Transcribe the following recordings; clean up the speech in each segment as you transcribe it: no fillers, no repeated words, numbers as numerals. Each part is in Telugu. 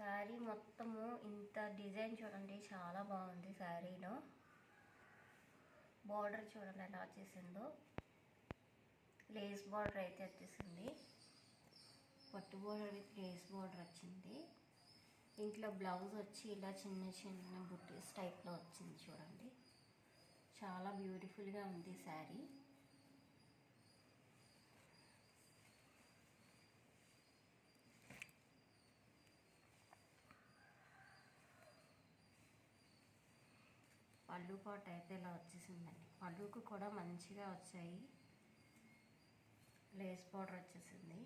శారీ మొత్తము ఇంత డిజైన్ చూడండి, చాలా బాగుంది. శారీలో బార్డర్ చూడండి ఎలా వచ్చేసిందో, లేస్ బార్డర్ అయితే వచ్చేసింది. పట్టు బార్డర్ విత్ లేస్ బార్డర్ వచ్చింది. ఇంట్లో బ్లౌజ్ వచ్చి ఇలా చిన్న చిన్న బుట్టీస్ టైప్లో వచ్చింది చూడండి. చాలా బ్యూటిఫుల్గా ఉంది శారీ. పళ్ళు పాట అయితే ఇలా వచ్చేసిందండి. పళ్ళుకు కూడా మంచిగా వచ్చాయి. లేస్ బార్డర్ వచ్చేసింది.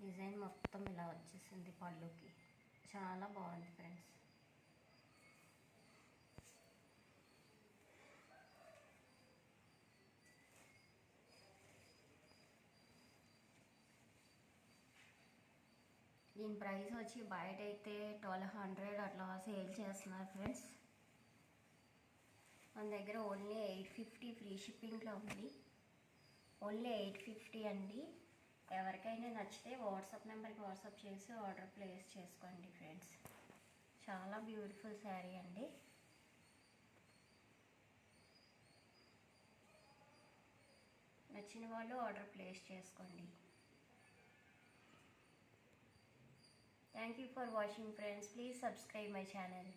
డిజైన్ మొత్తం ఇలా వచ్చేసింది పళ్ళుకి. చాలా బాగుంది ఫ్రెండ్స్. దీని ప్రైస్ వచ్చి బయట అయితే 1200 అట్లా సేల్ చేస్తున్నారు ఫ్రెండ్స్. మన దగ్గర ఓన్లీ 850 ఫ్రీ షిప్పింగ్లో ఉంది. ఓన్లీ 850 అండి. ఎవరికైనా నచ్చితే వాట్సాప్ నెంబర్కి వాట్సాప్ చేసి ఆర్డర్ ప్లేస్ చేసుకోండి ఫ్రెండ్స్. చాలా బ్యూటిఫుల్ శారీ అండి. నచ్చిన వాళ్ళు ఆర్డర్ ప్లేస్ చేసుకోండి. Thank you for watching friends. Please subscribe my channel.